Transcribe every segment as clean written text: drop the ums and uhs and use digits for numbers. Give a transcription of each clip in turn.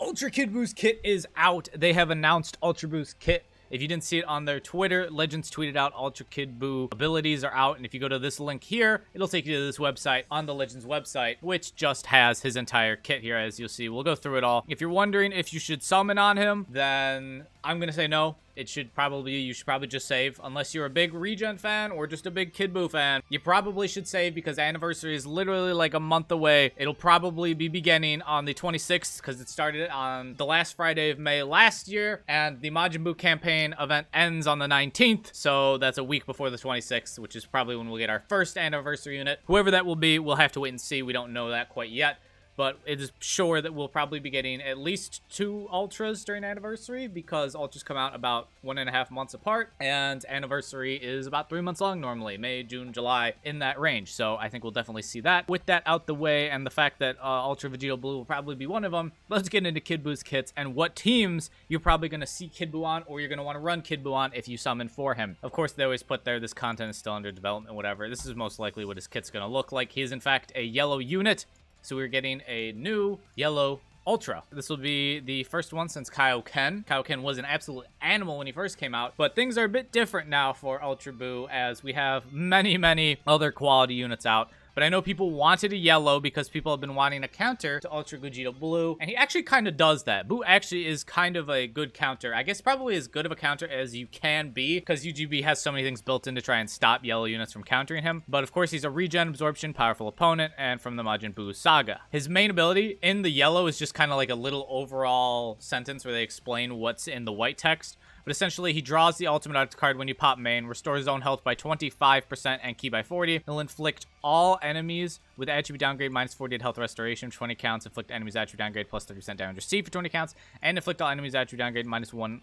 Ultra Kid Boo's kit is out. They have announced Ultra Boo's kit. If you didn't see it on their Twitter, Legends tweeted out Ultra Kid Boo abilities are out. And if you go to this link here, it'll take you to this website on the Legends website, which just has his entire kit here, as you'll see. We'll go through it all. If you're wondering if you should summon on him, then I'm going to say no. You should probably just save. Unless you're a big Regen fan or just a big Kid Buu fan, you probably should save because Anniversary is literally like a month away. It'll probably be beginning on the 26th because it started on the last Friday of May last year, and the Majin Buu campaign event ends on the 19th, so that's a week before the 26th, which is probably when we'll get our first Anniversary unit. Whoever that will be, we'll have to wait and see. We don't know that quite yet. But it is sure that we'll probably be getting at least 2 Ultras during Anniversary because Ultras come out about 1.5 months apart, and Anniversary is about 3 months long normally, May, June, July, in that range. So I think we'll definitely see that. With that out the way, and the fact that Ultra Vegito Blue will probably be one of them, let's get into Kid Buu's kits and what teams you're probably going to see Kid Buu on, or you're going to want to run Kid Buu on if you summon for him. Of course, they always put there, this content is still under development, whatever. This is most likely what his kit's going to look like. He is, in fact, a yellow unit. So we're getting a new yellow Ultra. This will be the first one since Kaioken. Kaioken was an absolute animal when he first came out, but things are a bit different now for Ultra Buu as we have many other quality units out. But I know people wanted a yellow because people have been wanting a counter to Ultra Gogeta Blue, and he actually kind of does that. Buu actually is kind of a good counter. I guess probably as good of a counter as you can be because UKB has so many things built in to try and stop yellow units from countering him. But of course, he's a regen absorption, powerful opponent, and from the Majin Buu saga. His main ability in the yellow is just kind of like a little overall sentence where they explain what's in the white text. But essentially, he draws the ultimate art card when you pop main, restores his own health by 25% and ki by 40. He'll inflict all enemies with attribute downgrade minus 48 health restoration, 20 counts, inflict enemies attribute downgrade plus 30% damage received for 20 counts, and inflict all enemies attribute downgrade minus 1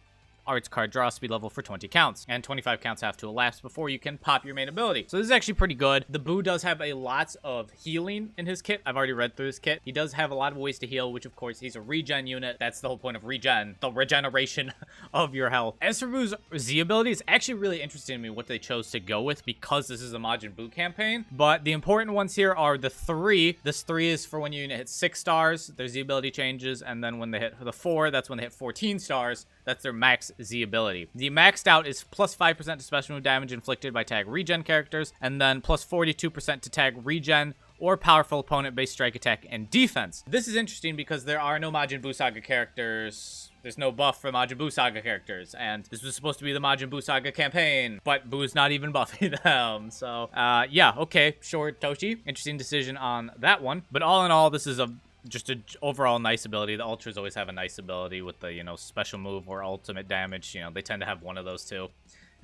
arts card draw speed level for 20 counts, and 25 counts have to elapse before you can pop your main ability. So this is actually pretty good. The Buu does have a lot of healing in his kit. I've already read through his kit. He does have a lot of ways to heal, which of course he's a regen unit. That's the whole point of regen, the regeneration of your health. As for Buu's Z ability, it's actually really interesting to me what they chose to go with because this is a Majin Buu campaign. But the important ones here are the 3. This 3 is for when you hit 6 stars, their Z ability changes, and then when they hit the 4, that's when they hit 14 stars. That's their max Z ability. The maxed out is plus 5% to special move damage inflicted by tag regen characters, and then plus 42% to tag regen or powerful opponent based strike attack and defense. This is interesting because there are no Majin Buu Saga characters. There's no buff for Majin Buu Saga characters, and this was supposed to be the Majin Buu Saga campaign, but Buu's not even buffing them. So, yeah, okay, sure, Toshi. Interesting decision on that one. But all in all, this is just an overall nice ability. The Ultras always have a nice ability with the, special move or ultimate damage. They tend to have one of those two.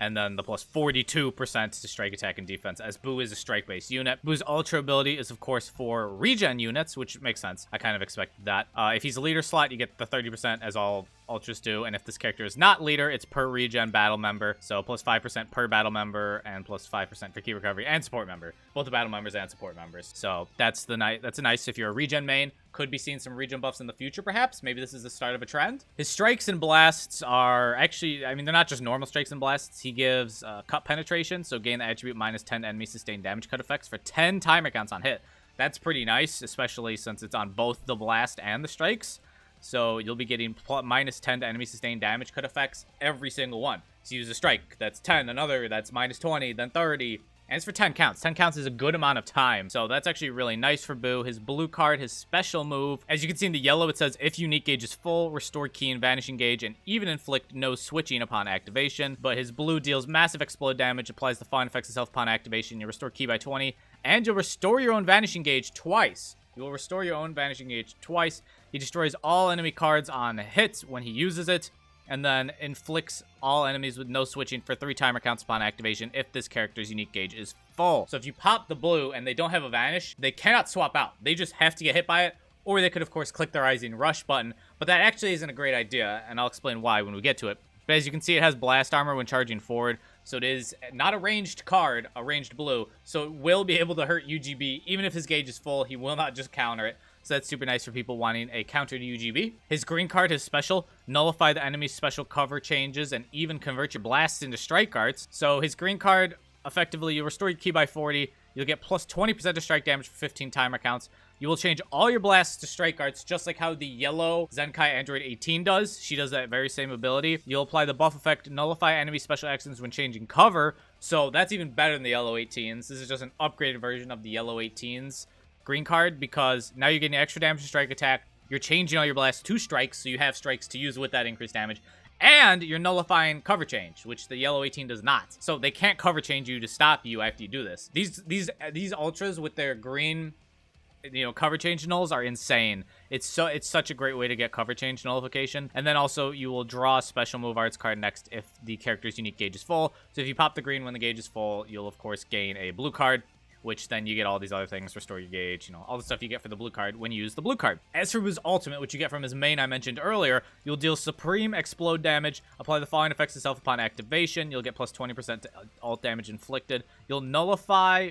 And then the plus 42% to strike attack and defense, as Buu is a strike-based unit. Buu's Ultra ability is, of course, for regen units, which makes sense. I kind of expected that. If he's a leader slot, you get the 30% as all Ultras do, and if this character is not leader, it's per regen battle member, so plus 5% per battle member and plus 5% for key recovery and support member, both the battle members and support members. So that's nice if you're a regen main. Could be seeing some regen buffs in the future, perhaps. Maybe this is the start of a trend. His strikes and blasts are actually, I mean, they're not just normal strikes and blasts. He gives cut penetration, so gain the attribute minus 10 enemy sustained damage cut effects for 10 timer counts on hit. That's pretty nice, especially since it's on both the blast and the strikes. So you'll be getting minus 10 to enemy sustained damage cut effects every single one. So you use a strike, that's 10, another, that's minus 20, then 30. And it's for 10 counts. 10 counts is a good amount of time. So that's actually really nice for Buu. His blue card, his special move. As you can see in the yellow, it says, if unique gauge is full, restore key and vanishing gauge, and even inflict no switching upon activation. But his blue deals massive explode damage, applies the fine effects itself upon activation. You restore key by 20, and you'll restore your own vanishing gauge twice. You will restore your own vanishing gauge twice. He destroys all enemy cards on hits when he uses it, and then inflicts all enemies with no switching for 3 timer counts upon activation if this character's unique gauge is full. So if you pop the blue and they don't have a vanish, they cannot swap out. They just have to get hit by it, or they could, of course, click the Rising Rush button, but that actually isn't a great idea, and I'll explain why when we get to it. But as you can see, it has blast armor when charging forward, so it is not a ranged card, a ranged blue, so it will be able to hurt UKB. Even if his gauge is full, he will not just counter it. So that's super nice for people wanting a counter to UKB. His green card, his special, nullify the enemy's special cover changes and even convert your blasts into strike cards. So his green card, effectively, you restore your ki by 40. You'll get plus 20% to strike damage for 15 timer counts. You will change all your blasts to strike arts, just like how the yellow Zenkai Android 18 does. She does that very same ability. You'll apply the buff effect, nullify enemy special actions when changing cover. So that's even better than the yellow 18s. This is just an upgraded version of the yellow 18s green card, because now you're getting extra damage to strike attack. You're changing all your blasts to strikes, so you have strikes to use with that increased damage. And you're nullifying cover change, which the yellow 18 does not. So they can't cover change you to stop you after you do this. These ultras with their green, cover change nulls are insane. It's such a great way to get cover change nullification. And then also you will draw a special move arts card next if the character's unique gauge is full. So if you pop the green when the gauge is full, you'll of course gain a blue card, which then you get all these other things, restore your gauge, all the stuff you get for the blue card when you use the blue card. As for Boo's ultimate, which you get from his main I mentioned earlier, you'll deal supreme explode damage, apply the following effects to self upon activation. You'll get plus 20% to alt damage inflicted. You'll nullify,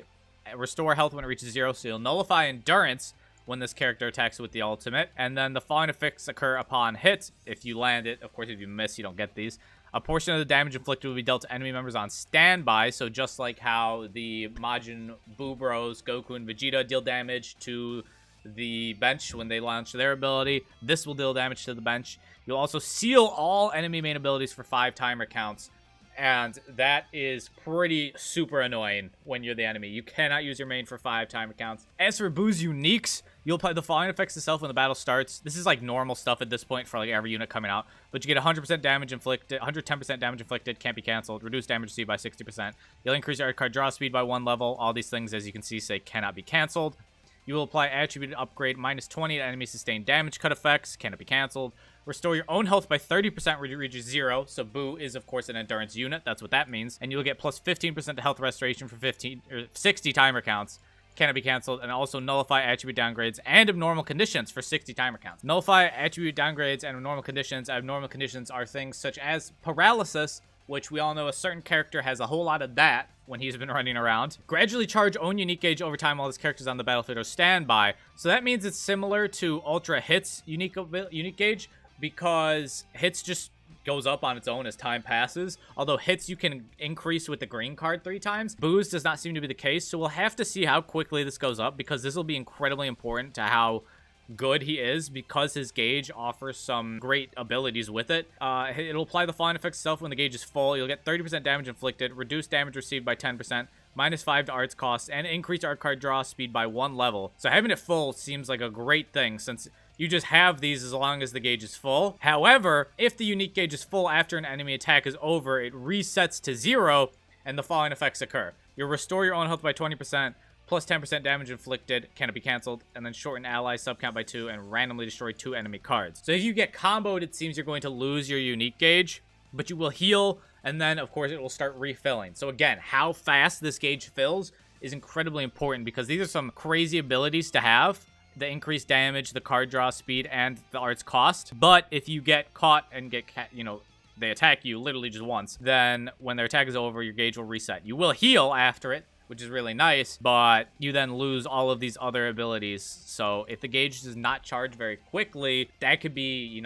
restore health when it reaches 0, so you'll nullify endurance when this character attacks with the ultimate. And then the following effects occur upon hit. If you land it, of course, if you miss, you don't get these. A portion of the damage inflicted will be dealt to enemy members on standby. So just like how the Majin Buu Bros, Goku, and Vegeta deal damage to the bench when they launch their ability, this will deal damage to the bench. You'll also seal all enemy main abilities for 5 timer counts. And that is pretty super annoying when you're the enemy. You cannot use your main for 5 timer counts. As for Boo's uniques, you'll apply the following effects to self when the battle starts. This is like normal stuff at this point for like every unit coming out. But you get 100% damage inflicted, 110% damage inflicted, can't be canceled. Reduce damage received by 60%. You'll increase your card draw speed by 1 level. All these things, as you can see, say cannot be canceled. You will apply attributed upgrade minus 20 to enemy sustained damage cut effects. Cannot be canceled. Restore your own health by 30% when it reaches 0. So Buu is, of course, an endurance unit. That's what that means. And you'll get plus 15% to health restoration for 60 timer counts. Cannot be canceled. And also nullify attribute downgrades and abnormal conditions for 60 timer counts. Nullify attribute downgrades and abnormal conditions. Abnormal conditions are things such as paralysis, which we all know a certain character has a whole lot of that when he's been running around. Gradually charge own unique gauge over time while this character's on the battlefield or standby. So that means it's similar to Ultra Hit's unique gauge, because hits just goes up on its own as time passes. Although hits you can increase with the green card 3 times. Boo's does not seem to be the case, so we'll have to see how quickly this goes up, because this will be incredibly important to how good he is, because his gauge offers some great abilities with it. It'll apply the following effects itself when the gauge is full. You'll get 30% damage inflicted, reduce damage received by 10%, minus 5 to arts cost, and increase art card draw speed by 1 level. So having it full seems like a great thing, since you just have these as long as the gauge is full. However, if the unique gauge is full after an enemy attack is over, it resets to 0, and the following effects occur. You'll restore your own health by 20%, plus 10% damage inflicted, cannot be canceled, and then shorten ally subcount by 2 and randomly destroy 2 enemy cards. So if you get comboed, it seems you're going to lose your unique gauge, but you will heal, and then, of course, it will start refilling. So again, how fast this gauge fills is incredibly important, because these are some crazy abilities to have. The increased damage, the card draw speed, and the arts cost. But if you get caught and get, they attack you literally just once, then when their attack is over, your gauge will reset. You will heal after it, which is really nice, but you then lose all of these other abilities. So if the gauge does not charge very quickly, that could be,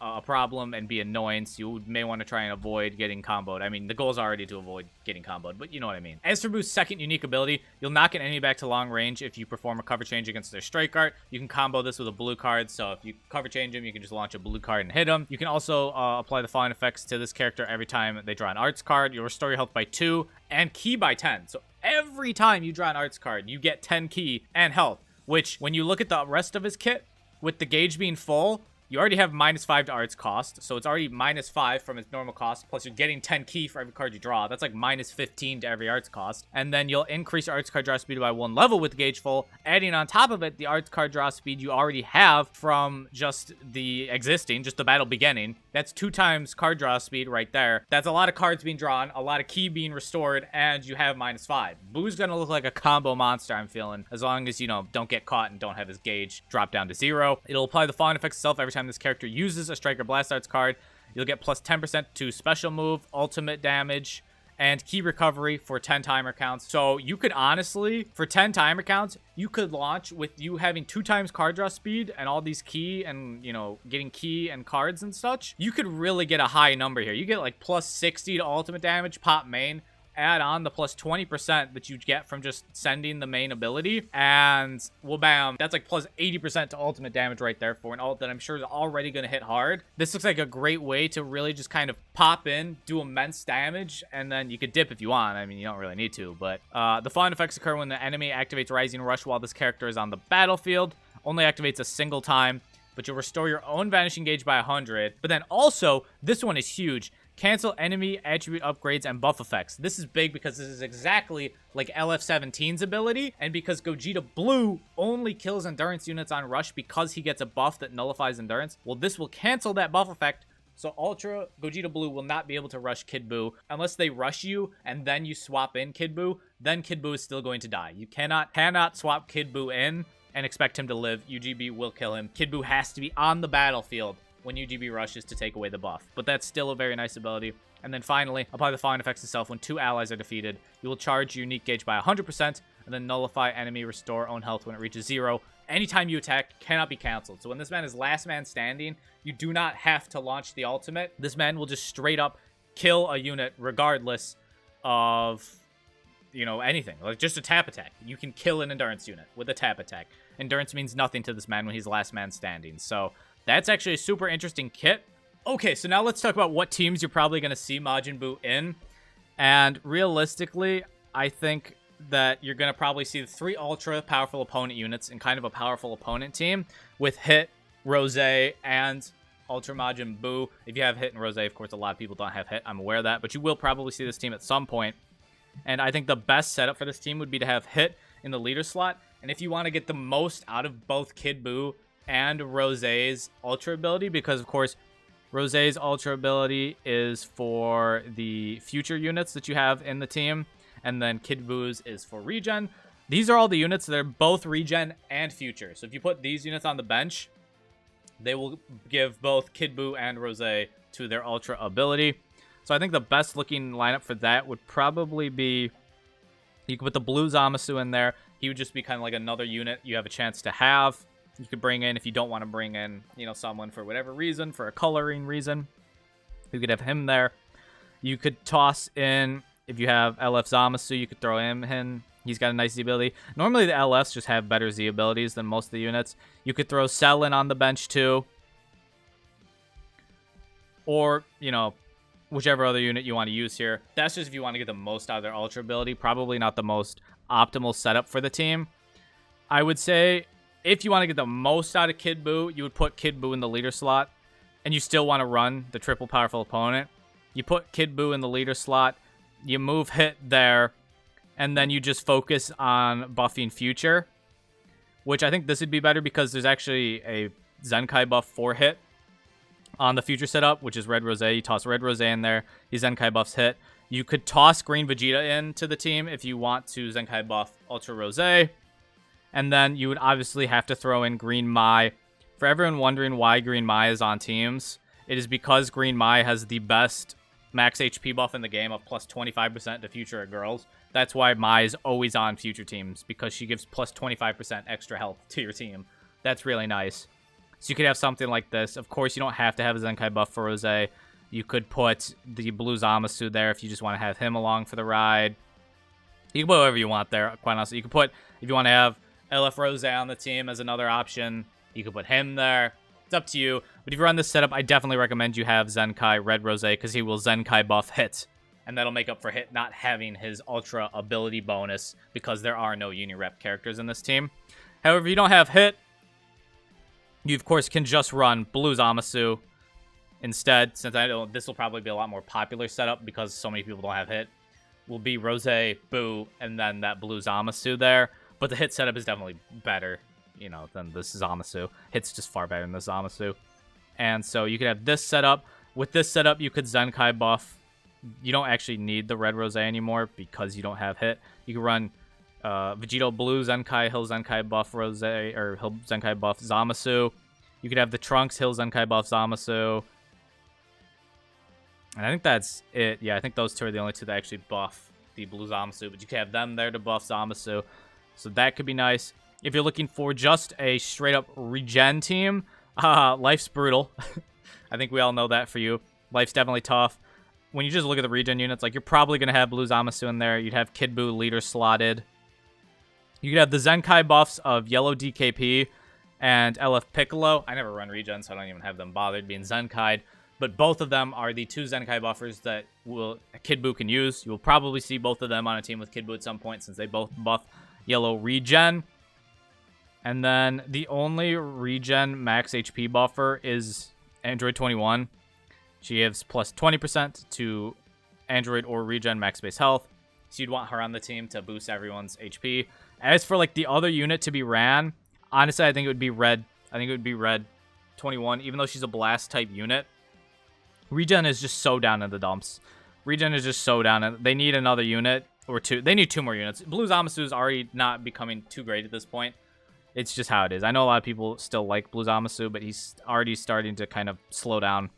a problem and be annoying, so you may want to try and avoid getting comboed. I mean, the goal is already to avoid getting comboed, but you know what I mean. As for Boo's second unique ability, you'll knock an enemy back to long range if you perform a cover change against their strike art. You can combo this with a blue card, so if you cover change him, you can just launch a blue card and hit him. You can also apply the following effects to this character every time they draw an arts card. You'll restore your health by 2 and ki by 10. So every time you draw an arts card, you get 10 ki and health, which when you look at the rest of his kit, with the gauge being full, you already have minus 5 to arts cost, so it's already minus 5 from its normal cost, plus you're getting 10 ki for every card you draw. That's like minus 15 to every arts cost. And then you'll increase your arts card draw speed by 1 level with the gauge full, adding on top of it the arts card draw speed you already have from just the existing, just the battle beginning. That's 2 times card draw speed right there. That's a lot of cards being drawn, a lot of ki being restored, and you have minus 5. Boo's gonna look like a combo monster, I'm feeling, as long as, don't get caught and don't have his gauge drop down to 0. It'll apply the following effects itself every time this character uses a Striker Blast Arts card. You'll get plus 10% to special move, ultimate damage, and ki recovery for 10 timer counts. So you could honestly, for 10 timer counts, you could launch with you having 2 times card draw speed and all these ki and, getting ki and cards and such. You could really get a high number here. You get like plus 60 to ultimate damage, pop main, add on the plus 20% that you get from just sending the main ability, and well, bam, that's like plus 80% to ultimate damage right there for an ult that I'm sure is already going to hit hard. This looks like a great way to really just kind of pop in, do immense damage, and then you could dip if you want. I mean, you don't really need to, but the following effects occur when the enemy activates Rising Rush while this character is on the battlefield. Only activates a single time, but you'll restore your own Vanishing Gauge by 100. But then also, this one is huge. Cancel enemy attribute upgrades and buff effects. This is big because this is exactly like LF17's ability, and because Gogeta Blue only kills endurance units on rush because he gets a buff that nullifies endurance. Well, this will cancel that buff effect, so Ultra Gogeta Blue will not be able to rush Kid Buu unless they rush you and then you swap in Kid Buu. Then Kid Buu is still going to die. You cannot swap Kid Buu in and expect him to live. UGB will kill him. Kid Buu has to be on the battlefield when UGB rushes to take away the buff. But that's still a very nice ability. And then finally, apply the following effects itself. When 2 allies are defeated, you will charge your unique gauge by 100%, and then nullify enemy restore own health when it reaches 0. Anytime you attack, cannot be canceled. So when this man is last man standing, you do not have to launch the ultimate. This man will just straight up kill a unit regardless of, you know, anything. Like just a tap attack. You can kill an endurance unit with a tap attack. Endurance means nothing to this man when he's last man standing. So that's actually a super interesting kit. Okay, so now let's talk about what teams you're probably going to see Majin Buu in. And realistically, I think that you're going to probably see the 3 ultra powerful opponent units in kind of a powerful opponent team with Hit, Rose, and Ultra Majin Buu. If you have Hit and Rose, of course, a lot of people don't have Hit. I'm aware of that, but you will probably see this team at some point. And I think the best setup for this team would be to have Hit in the leader slot. And if you want to get the most out of both Kid Buu and Rose's ultra ability, because of course Rose's ultra ability is for the future units that you have in the team, and then Kid Buu's is for regen. These are all the units that are both regen and future. So if you put these units on the bench, they will give both Kid Buu and Rose to their ultra ability. So I think the best looking lineup for that would probably be, you could put the blue Zamasu in there. He would just be kind of like another unit you have a chance to have. You could bring in, if you don't want to bring in, you know, someone for whatever reason, for a coloring reason, you could have him there. You could toss in, if you have LF Zamasu, you could throw him in. He's got a nice Z ability. Normally the LFs just have better Z abilities than most of the units. You could throw Cell in on the bench too. Or, you know, whichever other unit you want to use here. That's just if you want to get the most out of their ultra ability. Probably not the most optimal setup for the team. I would say, if you want to get the most out of Kid Buu, you would put Kid Buu in the leader slot, and you still want to run the triple powerful opponent. You put Kid Buu in the leader slot, you move Hit there, and then you just focus on buffing future, which I think this would be better because there's actually a Zenkai buff for Hit on the future setup, which is Red Rose. You toss Red Rose in there, he Zenkai buffs Hit. You could toss Green Vegeta into the team if you want to Zenkai buff Ultra Rose. And then you would obviously have to throw in Green Mai. For everyone wondering why Green Mai is on teams, it is because Green Mai has the best max HP buff in the game of plus 25% to future girls. That's why Mai is always on future teams, because she gives plus 25% extra health to your team. That's really nice. So you could have something like this. Of course, you don't have to have a Zenkai buff for Rose. You could put the blue Zamasu there if you just want to have him along for the ride. You can put whatever you want there, quite honestly. You could put, if you want to have LF Rose on the team as another option, you could put him there. It's up to you. But if you run this setup, I definitely recommend you have Zenkai Red Rose, because he will Zenkai buff Hit. And that'll make up for Hit not having his ultra ability bonus, because there are no Unirep characters in this team. However, if you don't have Hit, you of course can just run blue Zamasu instead, since I know this will probably be a lot more popular setup because so many people don't have Hit. Will be Rose, Buu, and then that blue Zamasu there. But the Hit setup is definitely better, you know, than this Zamasu. Hit's just far better than the Zamasu. And so you could have this setup. With this setup, you could Zenkai buff. You don't actually need the Red Rose anymore because you don't have Hit. You can run Vegito Blue Zenkai, he'll Zenkai buff Rose, or he'll Zenkai buff Zamasu. You could have the Trunks, he'll Zenkai buff Zamasu. And I think that's it. Yeah, I think those two are the only two that actually buff the blue Zamasu. But you could have them there to buff Zamasu. So that could be nice. If you're looking for just a straight-up regen team, life's brutal. I think we all know that for you. Life's definitely tough. when you just look at the regen units, like, you're probably going to have Blue Zamasu in there. You'd have Kid Buu leader slotted. You could have the Zenkai buffs of Yellow DKP and LF Piccolo. I never run regen, so I don't even have them bothered being Zenkai'd. But both of them are the 2 Zenkai buffers that Kid Buu can use. You'll probably see both of them on a team with Kid Buu at some point, since they both buff Yellow regen. And then the only regen max HP buffer is Android 21. She gives plus 20% to Android or regen max base health. So you'd want her on the team to boost everyone's HP. As for like the other unit to be ran, honestly, I think it would be Red. I think it would be Red 21, even though she's a blast type unit. Regen is just so down in the dumps. Regen is just so down. And they need another unit or 2. They need 2 more units. Blue Zamasu is already not becoming too great at this point. It's just how it is. I know a lot of people still like Blue Zamasu, but he's already starting to kind of slow down.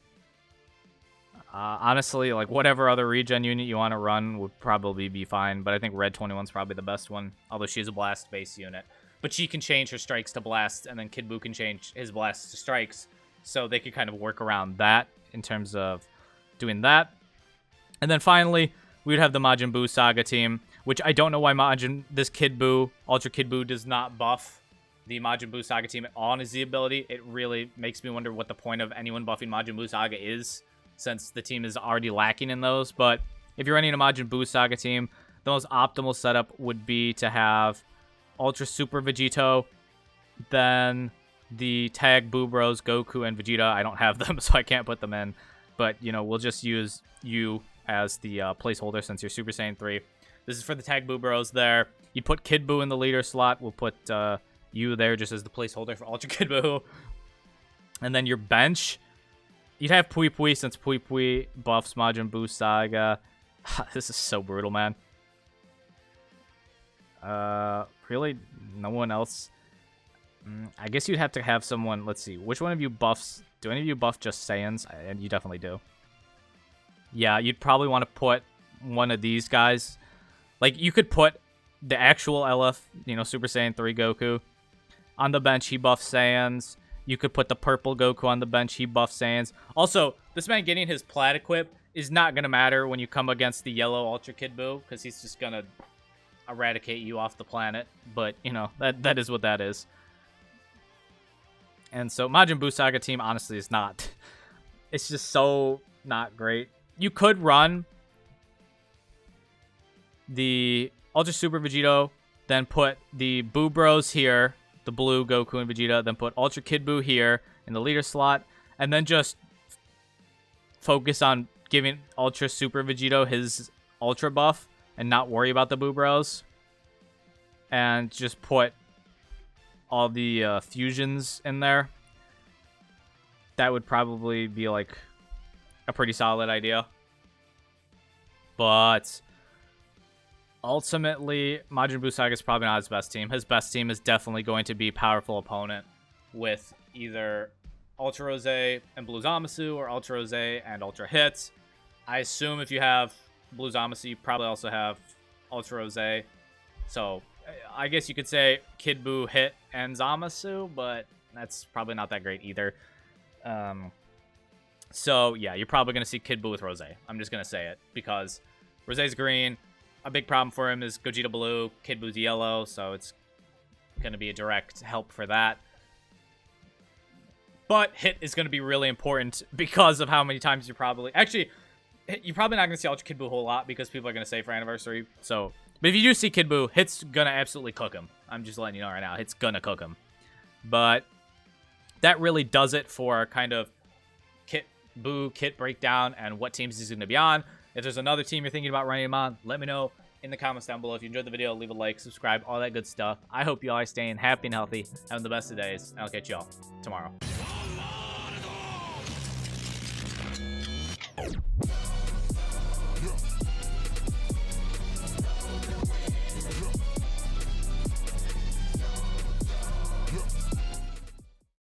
Honestly, like, whatever other regen unit you want to run would probably be fine, but I think Red 21 is probably the best one, although she's a blast base unit. But she can change her strikes to blast, and then Kid Buu can change his blasts to strikes, so they could kind of work around that in terms of doing that. And then finally, we would have the Majin Buu Saga team, which I don't know why this Kid Buu, Ultra Kid Buu, does not buff the Majin Buu Saga team on his Z ability. It really makes me wonder what the point of anyone buffing Majin Buu Saga is, since the team is already lacking in those. But if you're running a Majin Buu Saga team, the most optimal setup would be to have Ultra Super Vegito, then the tag Buu Bros, Goku, and Vegeta. I don't have them, so I can't put them in. But, you know, we'll just use you as the placeholder since you're Super Saiyan 3. This is for the tag Buu Bros there. You put Kid Buu in the leader slot. We'll put you there just as the placeholder for Ultra Kid Buu. And then your bench, you'd have Pui Pui, since Pui Pui buffs Majin Buu Saga. This is so brutal, man. Really? No one else? I guess you'd have to have someone... Let's see. Which one of you buffs... Do any of you buff just Saiyans? And you definitely do. Yeah, you'd probably want to put one of these guys. Like, you could put the actual LF, you know, Super Saiyan 3 Goku on the bench. He buffs Saiyans. You could put the purple Goku on the bench. He buffs Saiyans. Also, this man getting his Plat equip is not going to matter when you come against the yellow Ultra Kid Buu, because he's just going to eradicate you off the planet. But, you know, that is what that is. And so, Majin Buu Saga team, honestly, is not... It's just so not great. You could run the Ultra Super Vegito, then put the Buu Bros here, the blue Goku and Vegeta, then put Ultra Kid Buu here in the leader slot, and then just focus on giving Ultra Super Vegito his Ultra buff and not worry about the Buu Bros. And just put all the fusions in there. That would probably be like a pretty solid idea. But ultimately, Majin Buu Saga is probably not his best team. His best team is definitely going to be Powerful Opponent with either Ultra Rose and Blue Zamasu or Ultra Rose and Ultra Hits. I assume if you have Blue Zamasu, you probably also have Ultra Rose. So I guess you could say Kid Buu, Hit, and Zamasu, but that's probably not that great either. So yeah, you're probably going to see Kid Buu with Rose. I'm just going to say it, because Rose's green. A big problem for him is Gogeta blue, Kid Buu's yellow, so it's going to be a direct help for that. But Hit is going to be really important because of how many times you're probably... Actually, you're probably not going to see Ultra Kid Buu a whole lot because people are going to say for Anniversary. So, but if you do see Kid Buu, Hit's going to absolutely cook him. I'm just letting you know right now. Hit's going to cook him. But that really does it for kind of Buu kit breakdown and what teams he's going to be on. If there's another team you're thinking about running him on, let me know in the comments down below. If you enjoyed the video, leave a like, subscribe, all that good stuff. I hope you all are staying happy and healthy, having the best of days, and I'll catch you all tomorrow.